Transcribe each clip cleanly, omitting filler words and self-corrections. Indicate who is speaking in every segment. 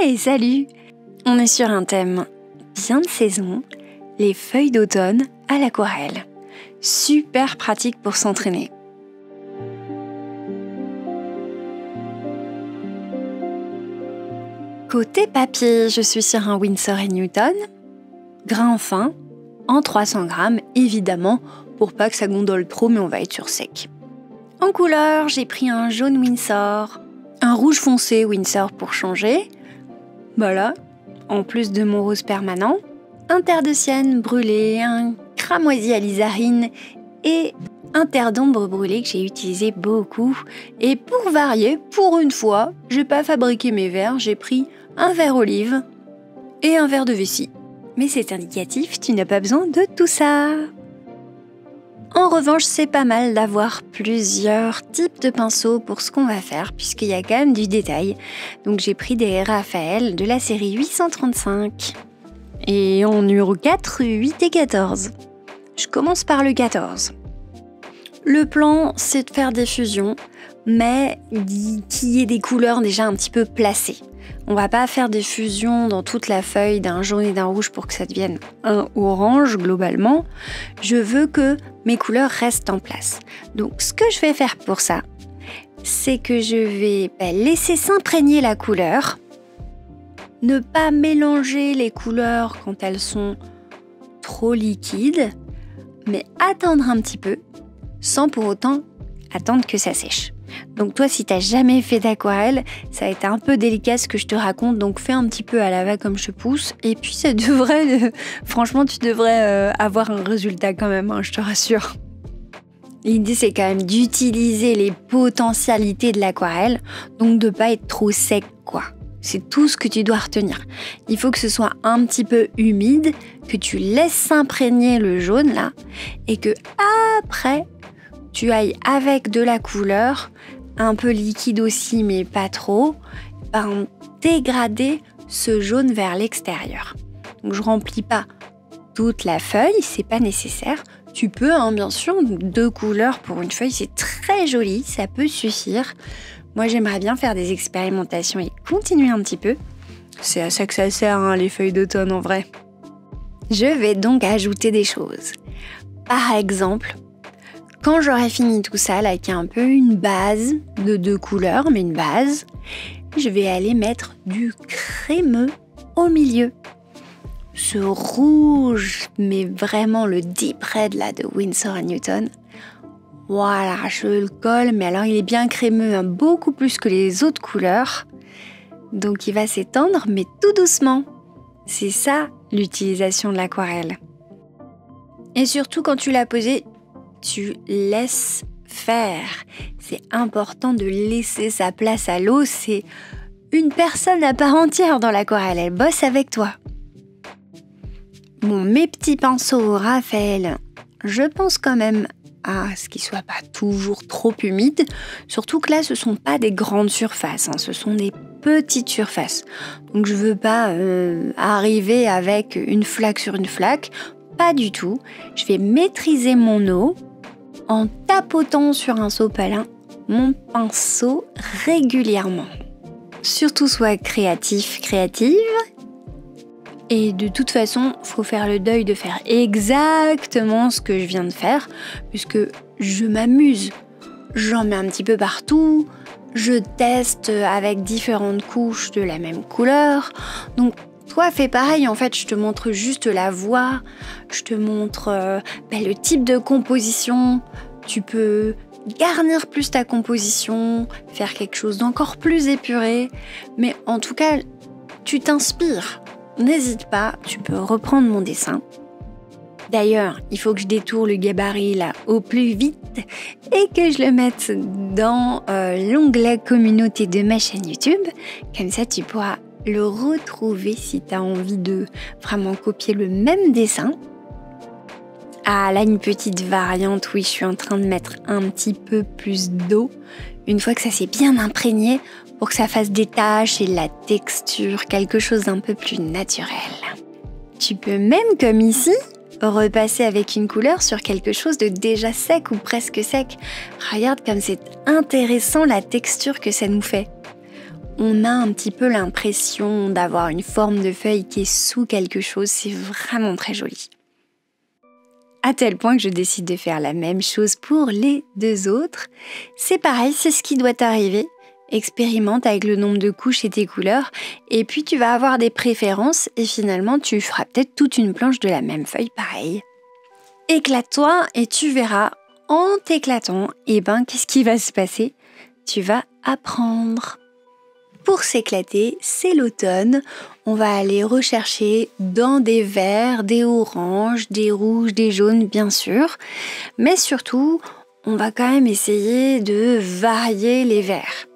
Speaker 1: Hey, salut! On est sur un thème bien de saison, les feuilles d'automne à l'aquarelle. Super pratique pour s'entraîner. Côté papier, je suis sur un Winsor & Newton, grain fin, en 300 grammes, évidemment, pour pas que ça gondole trop, mais on va être sur sec. En couleur, j'ai pris un jaune Winsor, un rouge foncé Winsor pour changer. Voilà, en plus de mon rose permanent, un terre de sienne brûlé, un cramoisi alizarine et un terre d'ombre brûlé que j'ai utilisé beaucoup. Et pour varier, pour une fois, j'ai pas fabriqué mes verres, j'ai pris un verre olive et un verre de vessie. Mais c'est indicatif, tu n'as pas besoin de tout ça. En revanche, c'est pas mal d'avoir plusieurs types de pinceaux pour ce qu'on va faire, puisqu'il y a quand même du détail. Donc j'ai pris des Raphaël de la série 835. Et en numéro 4, 8 et 14. Je commence par le 14. Le plan, c'est de faire des fusions, mais qu'il y ait des couleurs déjà un petit peu placées. On va pas faire des fusions dans toute la feuille d'un jaune et d'un rouge pour que ça devienne un orange globalement. Je veux que mes couleurs restent en place. Donc ce que je vais faire pour ça, c'est que je vais laisser s'imprégner la couleur, ne pas mélanger les couleurs quand elles sont trop liquides, mais attendre un petit peu, sans pour autant attendre que ça sèche. Donc toi, si t'as jamais fait d'aquarelle, ça va être un peu délicat ce que je te raconte, donc fais un petit peu à la va comme je te pousse, et puis ça devrait, franchement, tu devrais avoir un résultat quand même, hein, je te rassure. L'idée, c'est quand même d'utiliser les potentialités de l'aquarelle, donc de pas être trop sec, quoi. C'est tout ce que tu dois retenir. Il faut que ce soit un petit peu humide, que tu laisses s'imprégner le jaune là, et que après, tu ailles avec de la couleur, un peu liquide aussi, mais pas trop, dégrader ce jaune vers l'extérieur. Donc je remplis pas toute la feuille, c'est pas nécessaire. Tu peux, bien sûr, 2 couleurs pour une feuille, c'est très joli, ça peut suffire. Moi, j'aimerais bien faire des expérimentations et continuer un petit peu. C'est à ça que ça sert, les feuilles d'automne en vrai. Je vais donc ajouter des choses. Par exemple, quand j'aurai fini tout ça, là, qui est un peu une base de 2 couleurs, mais une base, je vais aller mettre du crémeux au milieu. Ce rouge, mais vraiment le deep red là de Winsor & Newton. Voilà, je le colle, mais alors il est bien crémeux, beaucoup plus que les autres couleurs. Donc il va s'étendre, mais tout doucement. C'est ça l'utilisation de l'aquarelle. Et surtout quand tu l'as posé, tu laisses faire. C'est important de laisser sa place à l'eau. C'est une personne à part entière dans l'aquarelle. Elle bosse avec toi. Bon, mes petits pinceaux Raphaël, je pense quand même à ce qu'ils ne soient pas toujours trop humides. Surtout que là, ce ne sont pas des grandes surfaces. Ce sont des petites surfaces. Donc je ne veux pas arriver avec une flaque sur une flaque. Pas du tout. Je vais maîtriser mon eau en tapotant sur un sopalin mon pinceau régulièrement. Surtout sois créative. Et de toute façon, faut faire le deuil de faire exactement ce que je viens de faire, puisque je m'amuse. J'en mets un petit peu partout, je teste avec différentes couches de la même couleur. Donc toi, fais pareil, en fait, je te montre juste la voie, je te montre le type de composition. Tu peux garnir plus ta composition, faire quelque chose d'encore plus épuré, mais en tout cas, tu t'inspires. N'hésite pas, tu peux reprendre mon dessin. D'ailleurs, il faut que je détourne le gabarit là au plus vite et que je le mette dans l'onglet communauté de ma chaîne YouTube. Comme ça, tu pourras le retrouver si tu as envie de vraiment copier le même dessin. Ah, là, une petite variante, oui, je suis en train de mettre un petit peu plus d'eau. Une fois que ça s'est bien imprégné, pour que ça fasse des taches et de la texture, quelque chose d'un peu plus naturel. Tu peux même, comme ici, repasser avec une couleur sur quelque chose de déjà sec ou presque sec. Regarde comme c'est intéressant la texture que ça nous fait. on a un petit peu l'impression d'avoir une forme de feuille qui est sous quelque chose. C'est vraiment très joli. À tel point que je décide de faire la même chose pour les 2 autres. C'est pareil, c'est ce qui doit t'arriver. Expérimente avec le nombre de couches et tes couleurs, et puis tu vas avoir des préférences, et finalement tu feras peut-être toute une planche de la même feuille pareil. Éclate-toi et tu verras, en t'éclatant, qu'est-ce qui va se passer? Tu vas apprendre. Pour s'éclater, c'est l'automne. On va aller rechercher dans des verts, des oranges, des rouges, des jaunes, bien sûr. Mais surtout, on va quand même essayer de varier les verts.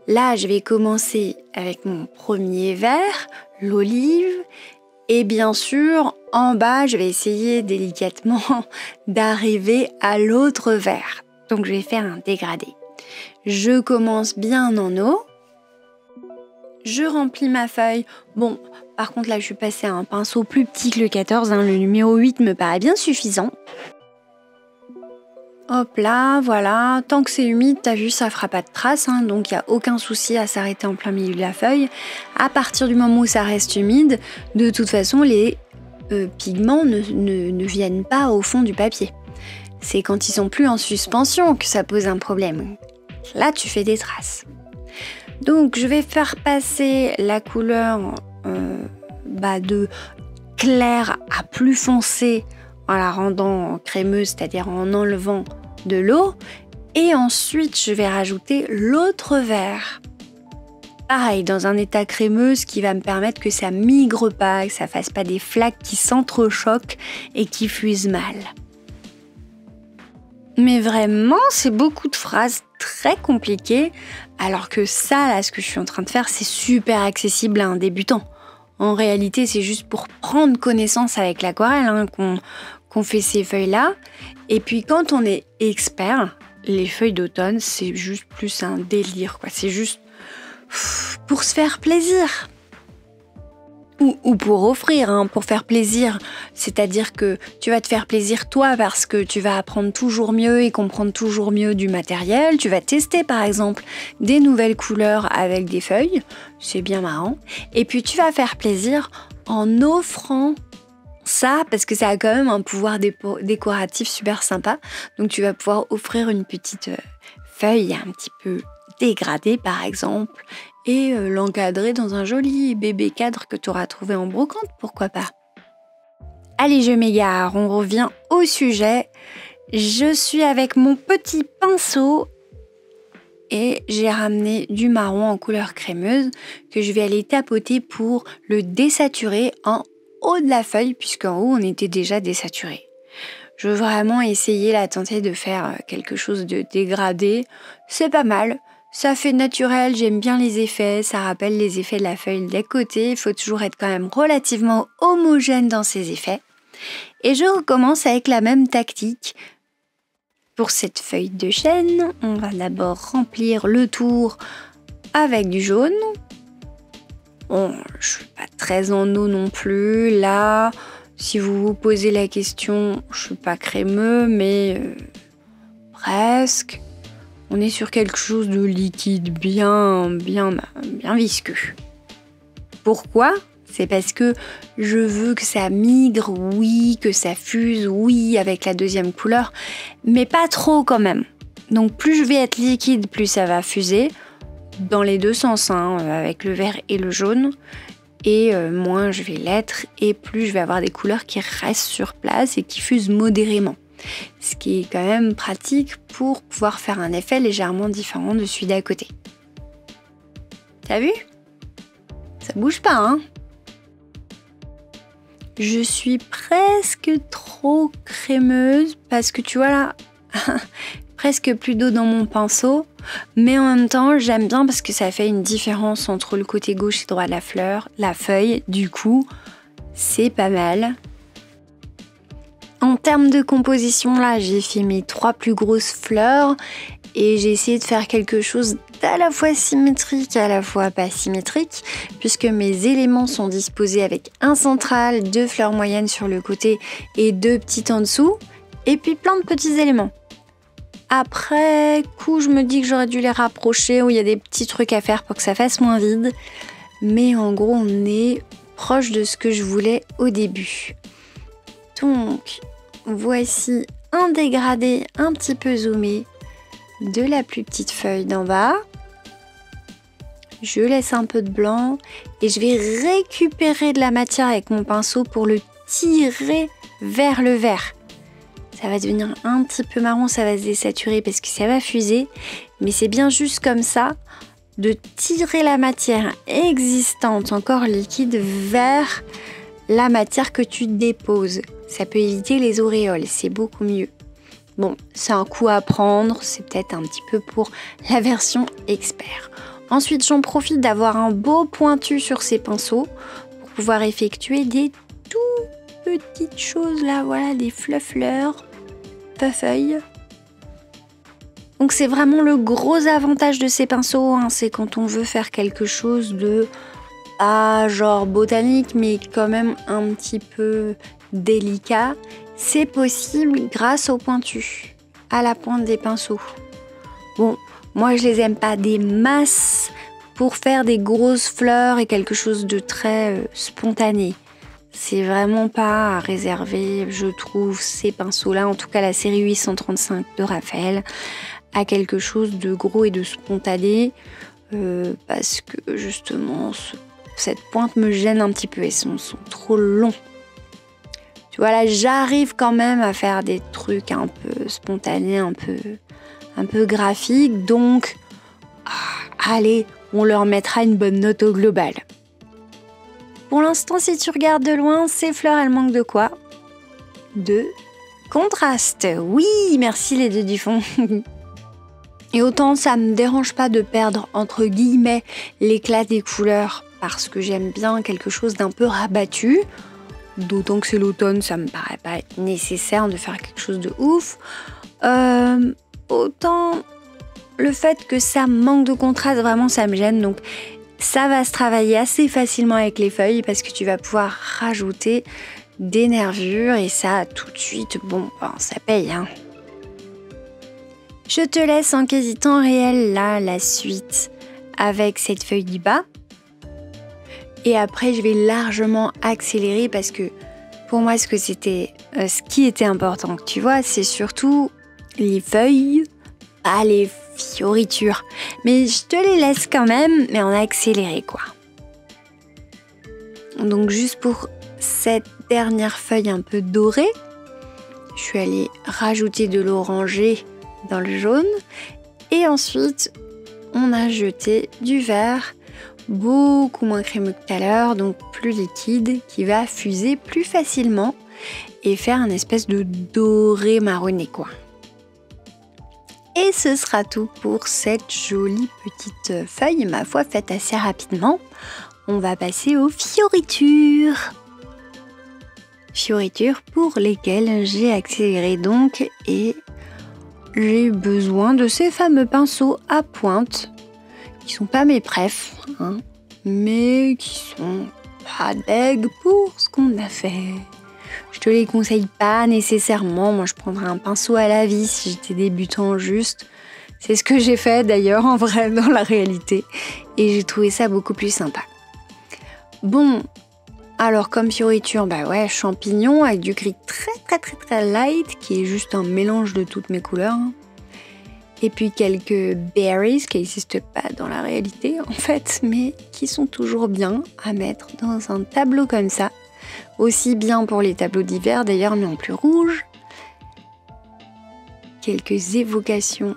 Speaker 1: Là, je vais commencer avec mon premier vert, l'olive. Et bien sûr, en bas, je vais essayer délicatement d'arriver à l'autre vert. Donc, je vais faire un dégradé. Je commence bien en haut. Je remplis ma feuille. Bon, par contre, là, je suis passée à un pinceau plus petit que le 14. Le numéro 8 me paraît bien suffisant. Hop là, voilà. Tant que c'est humide, t'as vu, ça fera pas de traces. Donc, il n'y a aucun souci à s'arrêter en plein milieu de la feuille. À partir du moment où ça reste humide, de toute façon, les pigments ne viennent pas au fond du papier. C'est quand ils sont plus en suspension que ça pose un problème. Là, tu fais des traces. Donc, je vais faire passer la couleur de clair à plus foncé en la rendant crémeuse, c'est-à-dire en enlevant de l'eau. Et ensuite, je vais rajouter l'autre vert. Pareil, dans un état crémeux, ce qui va me permettre que ça migre pas, que ça fasse pas des flaques qui s'entrechoquent et qui fusent mal. Mais vraiment, c'est beaucoup de phrases très compliquées, alors que ça, là, ce que je suis en train de faire, c'est super accessible à un débutant. En réalité, c'est juste pour prendre connaissance avec l'aquarelle qu'on fait ces feuilles-là. Et puis, quand on est expert, les feuilles d'automne, c'est juste plus un délire, quoi. C'est juste pour se faire plaisir. Ou pour offrir, pour faire plaisir. C'est-à-dire que tu vas te faire plaisir toi parce que tu vas apprendre toujours mieux et comprendre toujours mieux du matériel. Tu vas tester par exemple des nouvelles couleurs avec des feuilles. C'est bien marrant. Et puis tu vas faire plaisir en offrant ça parce que ça a quand même un pouvoir décoratif super sympa. Donc tu vas pouvoir offrir une petite feuille un petit peu dégradée par exemple. Et l'encadrer dans un joli bébé cadre que tu auras trouvé en brocante, pourquoi pas. Allez, je m'égare, on revient au sujet. Je suis avec mon petit pinceau et j'ai ramené du marron en couleur crémeuse que je vais aller tapoter pour le désaturer en haut de la feuille, puisqu'en haut on était déjà désaturé. Je veux vraiment essayer tenter de faire quelque chose de dégradé. C'est pas mal. Ça fait naturel, j'aime bien les effets, ça rappelle les effets de la feuille d'à côté. Il faut toujours être quand même relativement homogène dans ses effets. Et je recommence avec la même tactique. Pour cette feuille de chêne, on va d'abord remplir le tour avec du jaune. Bon, je suis pas très en eau non plus. Là, si vous vous posez la question, je suis pas crémeux, mais presque. On est sur quelque chose de liquide, bien visqueux. Pourquoi ? C'est parce que je veux que ça migre, oui, que ça fuse, oui, avec la deuxième couleur, mais pas trop quand même. Donc plus je vais être liquide, plus ça va fuser, dans les deux sens, avec le vert et le jaune, et moins je vais l'être, et plus je vais avoir des couleurs qui restent sur place et qui fusent modérément. Ce qui est quand même pratique pour pouvoir faire un effet légèrement différent de celui d'à côté. T'as vu ? Ça bouge pas, hein ? Je suis presque trop crémeuse parce que tu vois là, presque plus d'eau dans mon pinceau, mais en même temps j'aime bien parce que ça fait une différence entre le côté gauche et droit de la feuille, du coup c'est pas mal. En termes de composition, là, j'ai fait mes 3 plus grosses fleurs et j'ai essayé de faire quelque chose d'à la fois symétrique et à la fois pas symétrique, puisque mes éléments sont disposés avec un central, 2 fleurs moyennes sur le côté et 2 petites en dessous, et puis plein de petits éléments. Après coup, je me dis que j'aurais dû les rapprocher, où il y a des petits trucs à faire pour que ça fasse moins vide. Mais en gros, on est proche de ce que je voulais au début. Donc, voici un dégradé un petit peu zoomé de la plus petite feuille d'en bas. Je laisse un peu de blanc et je vais récupérer de la matière avec mon pinceau pour le tirer vers le vert. Ça va devenir un petit peu marron, ça va se désaturer parce que ça va fuser. Mais c'est bien juste comme ça de tirer la matière existante, encore liquide, vers la matière que tu déposes. Ça peut éviter les auréoles, c'est beaucoup mieux. Bon, c'est un coup à prendre, c'est peut-être un petit peu pour la version expert. Ensuite, j'en profite d'avoir un beau pointu sur ces pinceaux pour pouvoir effectuer des tout petites choses là, voilà, des fluffleurs. Feuille. Donc c'est vraiment le gros avantage de ces pinceaux, hein, c'est quand on veut faire quelque chose de genre botanique mais quand même un petit peu délicat, c'est possible grâce au pointu, à la pointe des pinceaux. Bon, moi je les aime pas des masses pour faire des grosses fleurs et quelque chose de très spontané. C'est vraiment pas à réserver, je trouve, ces pinceaux-là, en tout cas la série 835 de Raphaël, à quelque chose de gros et de spontané, parce que justement, cette pointe me gêne un petit peu, et sont trop longs. Tu vois, là, j'arrive quand même à faire des trucs un peu spontanés, un peu graphiques, donc, allez, on leur mettra une bonne note au global. Pour l'instant, si tu regardes de loin, ces fleurs, elles manquent de quoi ? De contraste. Oui, merci les deux du fond. Et autant ça me dérange pas de perdre, entre guillemets, l'éclat des couleurs, parce que j'aime bien quelque chose d'un peu rabattu. D'autant que c'est l'automne, ça me paraît pas nécessaire de faire quelque chose de ouf. Autant le fait que ça manque de contraste, vraiment, ça me gêne. Donc, ça va se travailler assez facilement avec les feuilles parce que tu vas pouvoir rajouter des nervures et ça, tout de suite, bon, ça paye, hein. Je te laisse en quasi temps réel, là, la suite avec cette feuille du bas. Et après, je vais largement accélérer parce que pour moi, ce qui était important, tu vois, c'est surtout les feuilles, pas les fioritures. Mais je te les laisse quand même, mais en accéléré, quoi. Donc, juste pour cette dernière feuille un peu dorée, je suis allée rajouter de l'orangé dans le jaune. Et ensuite, on a jeté du vert, beaucoup moins crémeux que tout à l'heure, donc plus liquide, qui va fuser plus facilement et faire un espèce de doré marronné, quoi. Et ce sera tout pour cette jolie petite feuille, ma foi, faite assez rapidement. On va passer aux fioritures. Fioritures pour lesquelles j'ai accéléré donc et j'ai eu besoin de ces fameux pinceaux à pointe qui sont pas mes préfs, hein, mais qui sont pas deg pour ce qu'on a fait. Je te les conseille pas nécessairement. Moi, je prendrais un pinceau à la vis si j'étais débutant juste. C'est ce que j'ai fait d'ailleurs en vrai dans la réalité. Et j'ai trouvé ça beaucoup plus sympa. Bon, alors comme fioriture, champignons avec du gris très très très très light qui est juste un mélange de toutes mes couleurs. Et puis quelques berries qui n'existent pas dans la réalité en fait, mais qui sont toujours bien à mettre dans un tableau comme ça. Aussi bien pour les tableaux d'hiver d'ailleurs, mais en plus rouge. Quelques évocations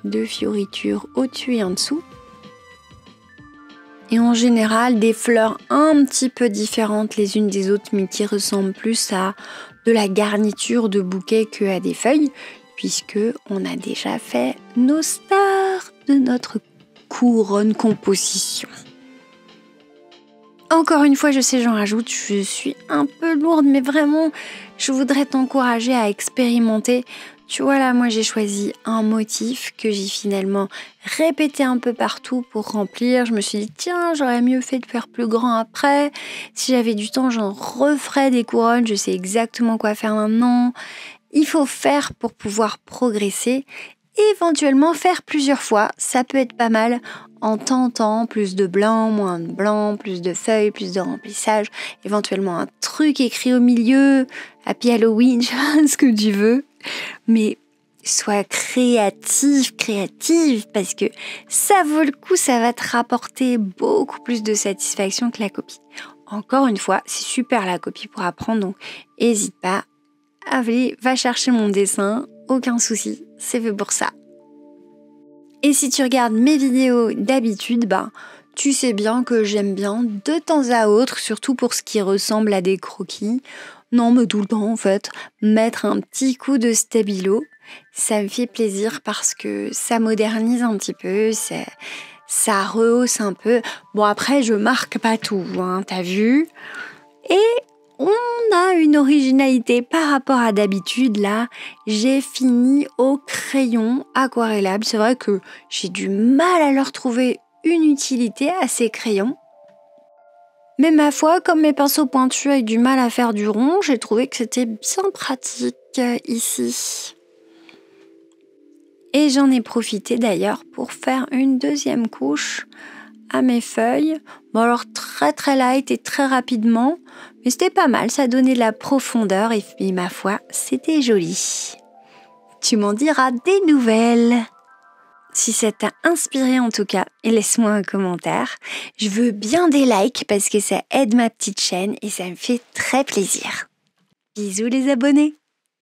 Speaker 1: de fioritures au-dessus et en dessous. Et en général, des fleurs un petit peu différentes les unes des autres, mais qui ressemblent plus à de la garniture de bouquet qu'à des feuilles, puisque on a déjà fait nos stars de notre couronne composition. Encore une fois, je sais, j'en rajoute, je suis un peu lourde, mais vraiment, je voudrais t'encourager à expérimenter. Tu vois là, moi j'ai choisi un motif que j'ai finalement répété un peu partout pour remplir. Je me suis dit, tiens, j'aurais mieux fait de faire plus grand après. Si j'avais du temps, j'en referais des couronnes. Je sais exactement quoi faire maintenant. Il faut faire pour pouvoir progresser. éventuellement faire plusieurs fois. Ça peut être pas mal en tentant plus de blanc, moins de blanc, plus de feuilles, plus de remplissage, éventuellement un truc écrit au milieu, Happy Halloween, ce que tu veux. Mais sois créative, parce que ça vaut le coup, ça va te rapporter beaucoup plus de satisfaction que la copie. Encore une fois, c'est super la copie pour apprendre, donc n'hésite pas. Allez, va chercher mon dessin, aucun souci, c'est fait pour ça. Et si tu regardes mes vidéos d'habitude, tu sais bien que j'aime bien de temps à autre, surtout pour ce qui ressemble à des croquis, non mais tout le temps en fait, mettre un petit coup de stabilo. Ça me fait plaisir parce que ça modernise un petit peu, ça rehausse un peu. Bon après je marque pas tout, t'as vu ? Et on a une originalité par rapport à d'habitude. Là, j'ai fini au crayon aquarellable. C'est vrai que j'ai du mal à leur trouver une utilité à ces crayons. Mais ma foi, comme mes pinceaux pointus avaient du mal à faire du rond, j'ai trouvé que c'était bien pratique ici. Et j'en ai profité d'ailleurs pour faire une deuxième couche à mes feuilles. Bon alors très très light et très rapidement, mais c'était pas mal, ça donnait de la profondeur et puis ma foi, c'était joli. Tu m'en diras des nouvelles. Si ça t'a inspiré en tout cas, laisse-moi un commentaire. Je veux bien des likes parce que ça aide ma petite chaîne et ça me fait très plaisir. Bisous les abonnés.